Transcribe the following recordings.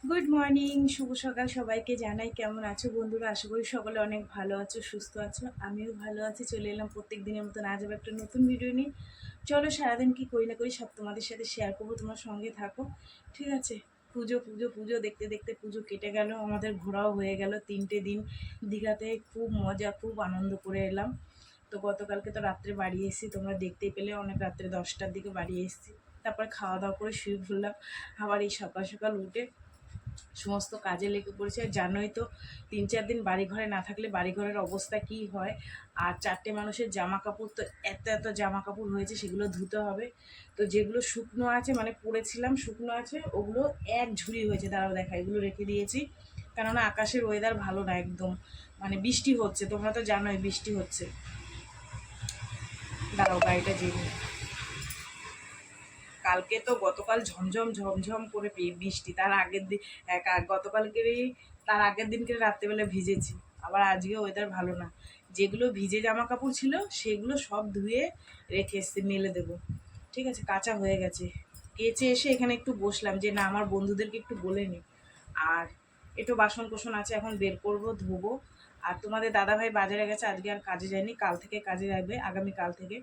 Good morning, শুভ সকাল সবাইকে জানাই। কেমন আছো বন্ধুরা? আশা করি সকলে অনেক ভালো আছো, সুস্থ আছো। আমিও ভালো আছি। চলে এলাম প্রত্যেক দিনের মতন আজ আবার একটা নতুন ভিডিও নিয়ে। চলো সারাদিন কি করি না করি সব তোমাদের সাথে শেয়ার করবো, তোমার সঙ্গে থাকো, ঠিক আছে? পুজো পুজো পুজো দেখতে দেখতে পুজো কেটে গেল, আমাদের ঘোরাও হয়ে গেল 3টে দিন। দীঘাতে খুব মজা, খুব আনন্দ করে এলাম। তো গতকালকে তো রাত্রে বাড়ি এসেছি, তোমরা দেখতেই পেলে, অনেক রাত্রে 10টার দিকে বাড়ি এসেছি। তারপরে খাওয়া দাওয়া করে শুয়ে পড়লাম। আবার এই সকাল সকাল উঠে সমস্ত কাজে লেগে পড়েছে। আর জানোই তো, 3-4 দিন বাড়ি ঘরে না থাকলে বাড়ি ঘরের অবস্থা কী হয়। আর 4টে মানুষের জামা কাপড় তো এত এত জামা কাপড় হয়েছে, সেগুলো ধুতে হবে। তো যেগুলো শুকনো আছে, মানে পরেছিলাম শুকনো আছে, ওগুলো এক ঝুড়ি হয়েছে। দাঁড়াও দেখা, এগুলো রেখে দিয়েছি, কেননা আকাশের ওয়েদার ভালো না একদম। মানে বৃষ্টি হচ্ছে, তোমরা তো জানোই বৃষ্টি হচ্ছে। দাঁড়াও গাড়িটা যেতে, কালকে তো গতকাল ঝমঝম ঝমঝম করে বৃষ্টি, তার আগের দিন গতকালকেরই তার আগের দিনকে রাত্রেবেলা ভিজেছি। আবার আজকে ওয়েদার ভালো না। যেগুলো ভিজে জামা কাপড় ছিল সেগুলো সব ধুয়ে রেখে এসে মেলে দেবো, ঠিক আছে? কাঁচা হয়ে গেছে। কেচে এসে এখানে একটু বসলাম যে না, আমার বন্ধুদেরকে একটু বলে নিই। আর একটু বাসন কোসন আছে, এখন বের করব, ধোবো। আর তোমাদের দাদাভাই বাজারে গেছে, আজকে আর কাজে যায়নি, কাল থেকে কাজে যাবে, আগামীকাল থেকে।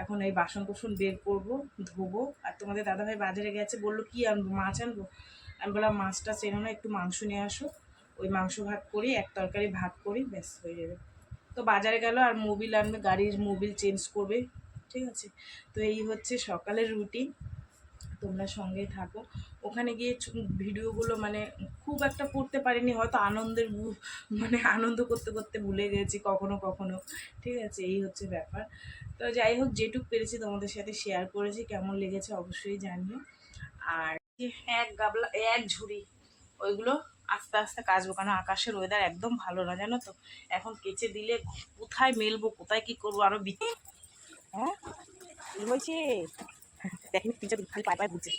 এখন এই বাসন কোসন বের করব, ধোবো। আর তোমাদের দাদাভাই বাজারে গেছে, বললো কি আনবো, মাছ আনবো। আমি বললাম মাছটা চেনো না, একটু মাংস নিয়ে আসো। ওই মাংস ভাত করি, এক তরকারি ভাত করি, ব্যাস হয়ে যাবে। তো বাজারে গেল, আর মোবিল আনবে, গাড়ির মোবিল চেঞ্জ করবে, ঠিক আছে? তো এই হচ্ছে সকালের রুটিন, তোমরা সঙ্গে থাকো। ওখানে গিয়ে ভিডিওগুলো মানে খুব একটা করতে পারিনি, হয়তো মানে আনন্দ করতে করতে ভুলে গেছি কখনো কখনো, ঠিক আছে? এই হচ্ছে ব্যাপার। তো যাই হোক, যেটুকু পেরেছি তোমাদের সাথে শেয়ার করেছি, কেমন লেগেছে অবশ্যই জানিও। আর এক গাবলা, এক ঝুড়ি, ওইগুলো আস্তে আস্তে কাচবো, কারণ আকাশের ওয়েদার একদম ভালো না, জানো তো। এখন কেচে দিলে কোথায় মেলবো, কোথায় কি করবো, আরো হ্যাঁ কি হয়েছে দেখেনি, 3-4 দিন খালি পায়ে পায়ে ঘুরছে।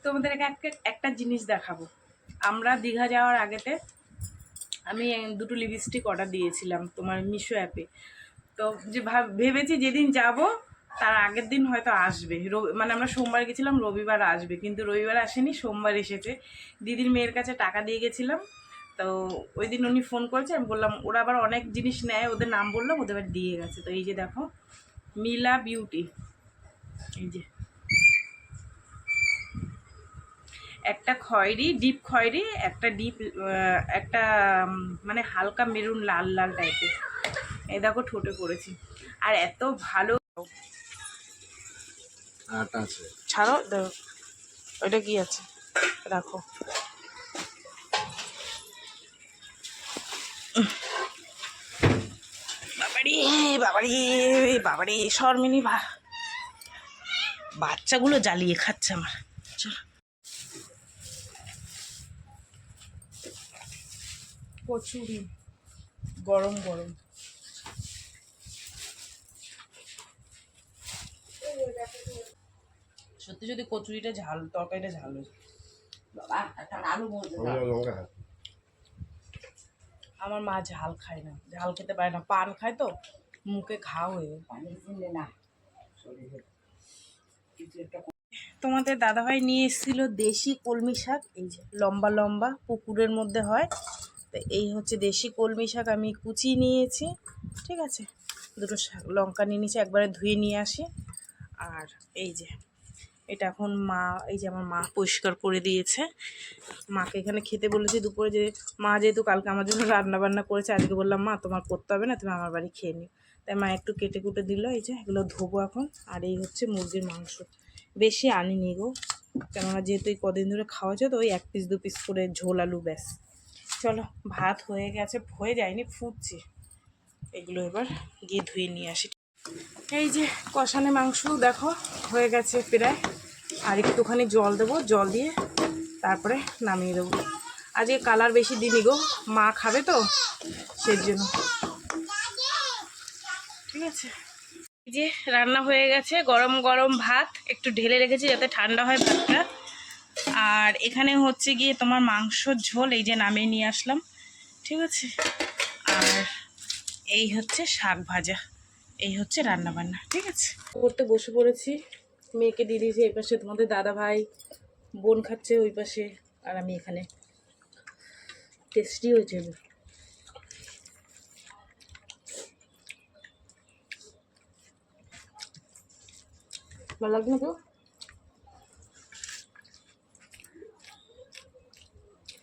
তোমাদেরকে একটা জিনিস দেখাবো। আমরা দীঘা যাওয়ার আগেতে আমি 2টো লিপস্টিক অর্ডার দিয়েছিলাম তোমার মিশো অ্যাপে। তো যে ভেবেছি যেদিন যাব তার আগের দিন হয়তো আসবে, মানে আমরা সোমবার গেছিলাম, রবিবার আসবে, কিন্তু রবিবার আসেনি, সোমবার এসেছে। দিদির মেয়ের কাছে টাকা দিয়ে গেছিলাম। তো ওই দিন উনি ফোন করেছে, আমি বললাম, ওরা আবার অনেক জিনিস নেয়, ওদের নাম বললাম, ওদের আবার দিয়ে গেছে। তো এই যে দেখো, মিলা বিউটি, এই যে একটা খয়েরি, ডিপ খয়েরি, একটা ডিপ, একটা মানে হালকা মেরুন লাল লাল টাইপের। এই দেখো ঠোঁটে পড়েছি, আর এত ভালো। ছাড়ো, ওইটা কি আছে, রাখো। বাবারি বাবারি বাবারি, শর্মিনী বাচ্চাগুলো জ্বালিয়ে খাচ্ছে আমার। চলো, কচুরি গরম গরম। সত্যি যদি কচুরিটা ঝাল, তরকারিটা ঝাল হয়েছে। আমার মা ঝাল খায় না, ঝাল খেতে পারে না, পান খায় তো, মুখে ঘা হয়ে না। তোমাদের দাদাভাই নিয়ে এসেছিল দেশি কলমি শাক, এই যে লম্বা লম্বা, পুকুরের মধ্যে হয়। তো এই হচ্ছে দেশি কলমি শাক, আমি কুচিয়ে নিয়েছি, ঠিক আছে? 2টো লঙ্কা নিয়ে নিয়েছি, একবারে ধুয়ে নিয়ে আসি। আর এই যে এটা এখন মা, এই যে আমার মা পরিষ্কার করে দিয়েছে। মাকে এখানে খেতে বলেছি দুপুরে, যে মা যেহেতু কালকে আমার জন্য রান্না বান্না করেছে, আজকে বললাম মা তোমার করতে হবে না, তুমি আমার বাড়ি খেয়ে নিও। তাই মা একটু কেটে কুটে দিল, এই যে এগুলো ধোবো এখন। আর এই হচ্ছে মুরগির মাংস, বেশি আনিনি গো, কেননা যেহেতু এই কদিন ধরে খাওয়া হচ্ছে, তো ওই 1 পিস 2 পিস করে ঝোল আলু, ব্যাস। চলো, ভাত হয়ে গেছে, হয়ে যায়নি, ফুটছে। এগুলো এবার গিয়ে ধুয়ে নিয়ে আসি। এই যে কষানো মাংস দেখো হয়ে গেছে প্রায়, আর একটুখানি জল দেবো, জল দিয়ে তারপরে নামিয়ে দেবো। আজকে কালার বেশি দিনই গো, মা খাবে তো সেই জন্য, ঠিক আছে? এই যে রান্না হয়ে গেছে, গরম গরম ভাত একটু ঢেলে রেখেছি যাতে ঠান্ডা হয় ভাতটা। আর এখানে হচ্ছে গিয়ে তোমার মাংসর ঝোল, এই যে নামিয়ে নিয়ে আসলাম, ঠিক আছে। আর এই হচ্ছে শাক ভাজা, এই হচ্ছে রান্না বান্না, ঠিক আছে। করতে বসে পড়েছি, মেয়েকে দিয়ে দিয়েছি এই পাশে, তোমাদের দাদা ভাই বোন খাচ্ছে ওই পাশে, আর আমি এখানে। টেস্টি হয়েছে, ভালো লাগবে না তো?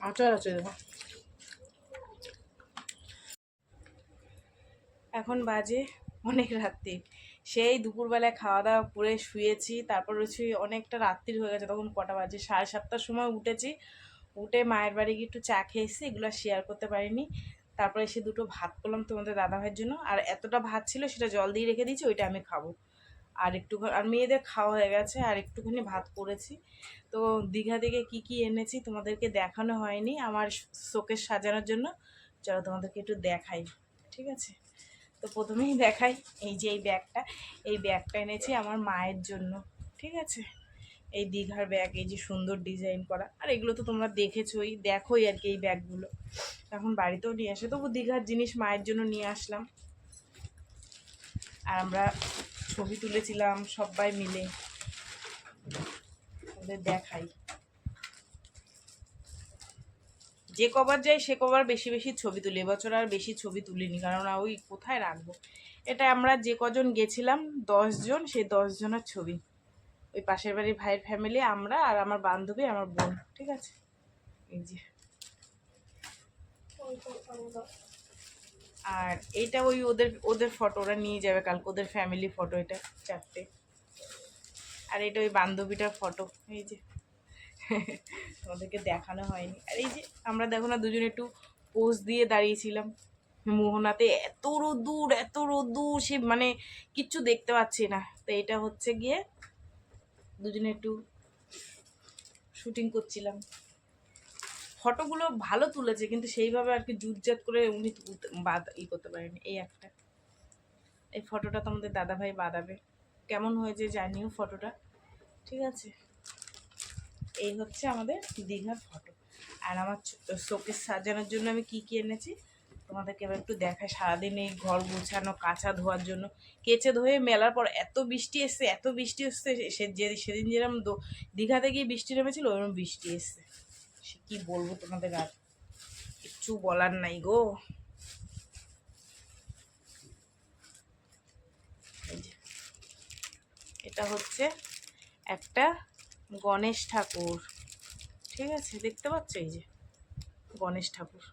আচার আছে দেখো। এখন বাজে অনেক রাত্রি, সেই দুপুরবেলায় খাওয়া দাওয়া করে শুয়েছি, তারপর হচ্ছে অনেকটা রাত্রির হয়ে গেছে, তখন কটা বাজে 7:30টার সময় উঠেছি। উঠে মায়ের বাড়ি গিয়ে একটু চা খেয়েছি, এগুলো শেয়ার করতে পারিনি। তারপরে এসে দুটো ভাত করলাম তোমাদের দাদাভাইয়ের জন্য, আর এতটা ভাত ছিল সেটা জল দিয়ে রেখে দিয়েছি, ওইটা আমি খাবো। আর একটু, আর মেয়েদের খাওয়া হয়ে গেছে, আর একটুখানি ভাত করেছি। তো দীঘা থেকে কি কি এনেছি তোমাদেরকে দেখানো হয়নি আমার শোকেস সাজানোর জন্য, চলো তোমাদেরকে একটু দেখাই, ঠিক আছে। তো প্রথমেই দেখাই, এই যে এই ব্যাগটা এনেছি আমার মায়ের জন্য, ঠিক আছে। এই দীঘার ব্যাগ, এই যে সুন্দর ডিজাইন করা, আর এগুলো তো তোমরা দেখেছোই, দেখোই আর কি এই ব্যাগগুলো। এখন বাড়িতেও নিয়ে আসে, তবু দীঘার জিনিস মায়ের জন্য নিয়ে আসলাম। আর আমরা ছবি তুলেছিলাম সবাই মিলে, ওদের দেখাই। যে কবার যাই সে কবার বেশি বেশি ছবি তুলি, এবছর আর বেশি ছবি তুলিনি, কারণ ওই কোথায় রাখবো। এটা আমরা যে কজন গেছিলাম 10 জন, সেই 10 জনের ছবি, ওই পাশের বাড়ির ভাইয়ের ফ্যামিলি, আমরা আর আমার বান্ধবী, আমার বোন, ঠিক আছে। এই যে, আর এইটা ওই ওদের ওদের ফটো, ওরা নিয়ে যাবে কালকে, ওদের ফ্যামিলি ফটো এটা 4টে। আর এটা ওই বান্ধবীটার ফটো, এই যে তোমাদেরকে দেখানো হয়নি। আর এই যে আমরা দেখো না দুজনে একটু পোজ দিয়ে দাঁড়িয়েছিলাম মোহনাতে, এত রোদ্দুর, সে মানে কিচ্ছু দেখতে পাচ্ছি না। তো এটা হচ্ছে গিয়ে দুজনে একটু শুটিং করছিলাম। ফটোগুলো ভালো তুলেছে, কিন্তু সেইভাবে আর কি জুটজাট করে উনি করতে পারেনি। এই একটা, এই ফটোটা তোমাদের দাদাভাই বাঁধাবে, কেমন হয়েছে জানিও ফটোটা, ঠিক আছে। এই হচ্ছে আমাদের দীঘার ফটো। আর আমার শোকেস সাজানোর জন্য আমি কি কি এনেছি তোমাদেরকে এবার একটু দেখাই। সারাদিন এই ঘর গুছানো, কাঁচা ধোয়ার জন্য, কেচে ধুয়ে মেলার পর এত বৃষ্টি এসছে সেদিন যেরকম দীঘাতে গিয়ে বৃষ্টি নেমেছিল, ওরকম বৃষ্টি এসছে, সে কি বলবো তোমাদের, আর কিচ্ছু বলার নাই গো। এটা হচ্ছে একটা গণেশ ঠাকুর, ঠিক আছে, দেখতে পাচ্ছ, এই যে গণেশ ঠাকুর।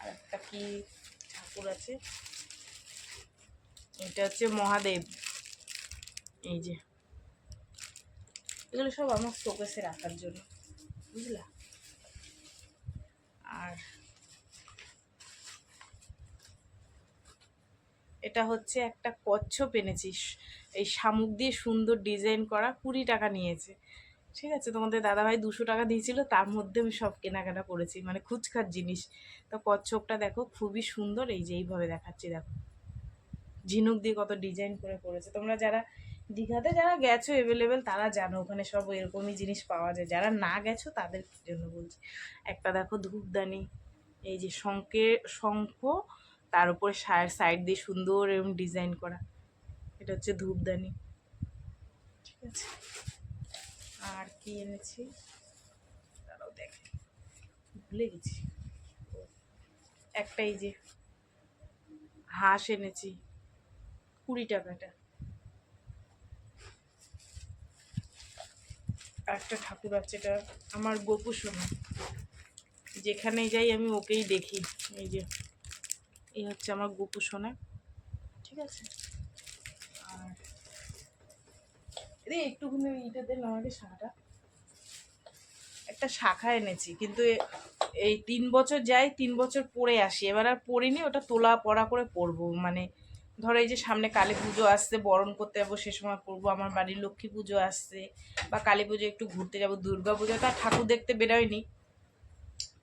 আর একটা কি ঠাকুর আছে, এটা হচ্ছে মহাদেব। এই যে এগুলো সব আমার শোকেসে রাখার জন্য, বুঝলা। আর এটা হচ্ছে একটা কচ্ছপ এনেছিস, এই শামুক দিয়ে সুন্দর ডিজাইন করা, 20 টাকা নিয়েছে, ঠিক আছে। তোমাদের দাদাভাই 200 টাকা দিয়েছিল, তার মধ্যে আমি সব কেনাকাটা করেছি, মানে খুচখার জিনিস। তো কচ্ছপটা দেখো খুবই সুন্দর, এই যে এইভাবে দেখাচ্ছি, দেখো ঝিনুক দিয়ে কত ডিজাইন করে করেছে। তোমরা যারা দীঘাতে যারা গেছো অ্যাভেলেবেল তারা জানো, ওখানে সব এরকমই জিনিস পাওয়া যায়, যারা না গেছো তাদের জন্য বলছি। একটা দেখো ধূপদানি, এই যে শঙ্খ, তার উপরে সাইড দিয়ে সুন্দর এরকম ডিজাইন করা, এটা হচ্ছে ধূপদানি, ঠিক আছে। আর কি এনেছি তারাও দেখে, ভুলে গেছি। একটা এই যে হাঁস এনেছি, 20 টাকাটা। একটা ঠাকুর আছে, এটা আমার গোপু সোনা, যেখানে যাই আমি ওকেই দেখি। এই যে এই হচ্ছে আমার গোপু সোনা, ঠিক আছে। আর রে একটুখানি এইটা দেন আমাকে, শাখাটা, একটা শাখা এনেছি, কিন্তু এই 3 বছর যাই 3 বছর পরে আসি, এবার আর পরিনি, ওটা তোলা পড়া করে পরবো, মানে ধরো এই যে সামনে কালী পুজো আসছে, বরণ করতে যাবো, সে সময় পরবো, আমার বাড়ির লক্ষ্মী পুজো আসছে, বা কালী পুজো একটু ঘুরতে যাবো, দুর্গা পুজো তো আর ঠাকুর দেখতে বেরোয়নি,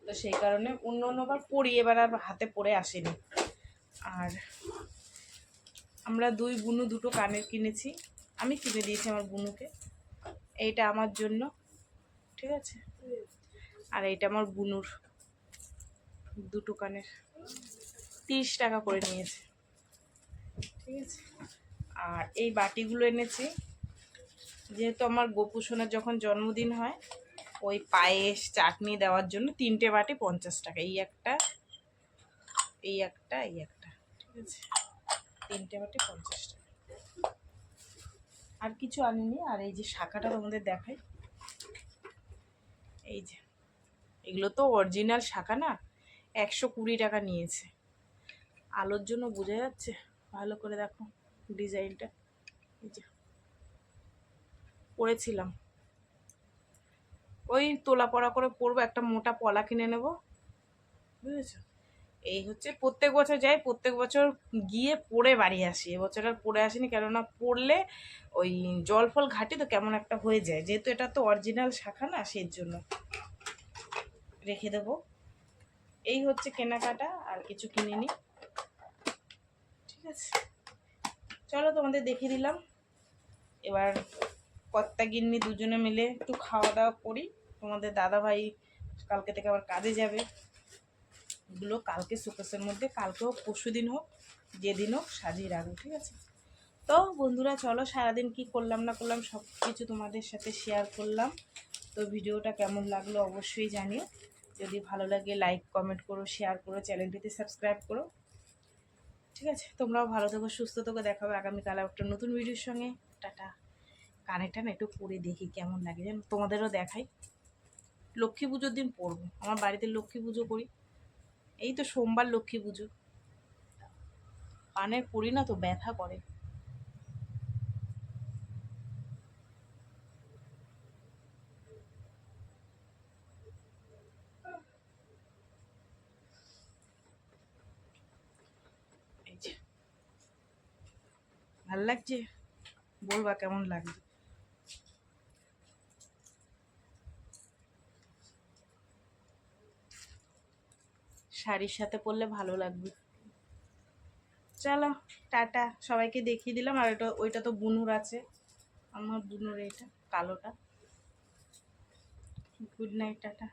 তো সেই কারণে অন্যবার পরি, এবার আর হাতে পরে আসেনি। আর আমরা দুই বোনু দুটো কানের কিনেছি, আমি কিনে দিয়েছি আমার বুনুকে। এইটা আমার জন্য, ঠিক আছে, আর এইটা আমার বুনুর, দুটো কানের 30 টাকা করে নিয়েছে, ঠিক আছে। আর এই বাটিগুলো এনেছি যেহেতু আমার গোপু সোনার যখন জন্মদিন হয়, ওই পায়েস চাটনি দেওয়ার জন্য 3টে বাটি 50 টাকা, এই একটা, এই একটা, এই একটা, ঠিক আছে, 3টে বাটি 50 টাকা। আর কিছু আনিনি। আর এই যে শাখাটা তোমাদের দেখাই, এই যে এগুলো তো অরিজিনাল শাখা না, 120 টাকা নিয়েছে। আলোর জন্য বোঝা যাচ্ছে ভালো করে, দেখো ডিজাইনটা, এই যে পরেছিলাম, ওই তোলা পড়া করে পরবো, একটা মোটা পলা কিনে নেব, বুঝেছো। এই হচ্ছে প্রত্যেক বছর যাই, প্রত্যেক বছর গিয়ে পরে বাড়ি আসি, এবছর আর পরে আসিনি, কেননা পরলে ওই জল ফল ঘাটি তো কেমন একটা হয়ে যায়, যেহেতু এটা তো অরিজিনাল শাখা না, সেই জন্য রেখে দেবো। এই হচ্ছে কেনাকাটা, আর কিছু কিনিনি, ঠিক আছে। চলো তোমাদের দেখিয়ে দিলাম, এবার কর্তা গিন্নি দুজনে মিলে একটু খাওয়া দাওয়া করি। তোমাদের দাদা ভাই কালকে থেকে আবার কাজে যাবে, এগুলো কালকে শোকেসের মধ্যে, কালকে হোক পরশু দিন হোক, যেদিন হোক সাজিয়ে রাখবো, ঠিক আছে। তো বন্ধুরা চলো, সারাদিন কি করলাম না করলাম সব কিছু তোমাদের সাথে শেয়ার করলাম। তো ভিডিওটা কেমন লাগলো অবশ্যই জানিও, যদি ভালো লাগে লাইক কমেন্ট করো, শেয়ার করো, চ্যানেলটিতে সাবস্ক্রাইব করো, ঠিক আছে। তোমরাও ভালো থেকো, সুস্থ থেকো, দেখা হবে আগামীকাল একটা নতুন ভিডিওর সঙ্গে। টাটা। কানেরটা না একটু পরে দেখি কেমন লাগে, যেন তোমাদেরও দেখাই। লক্ষ্মী পুজোর দিন পরবো, আমার বাড়িতে লক্ষ্মী পুজো করি, এই তো সোমবার লক্ষ্মী পুজো, কানের পরি না তো ব্যথা করে। এই যে ভাল লাগছে, বলবা কেমন লাগছে। শাড়ির সাথে পরলে ভালো লাগবে। চলো টাটা, সবাইকে দেখিয়ে দিলাম। আর ওইটা ওইটা তো বুনুর আছে, আমার বুনুর, এইটা কালোটা। Good night, tata.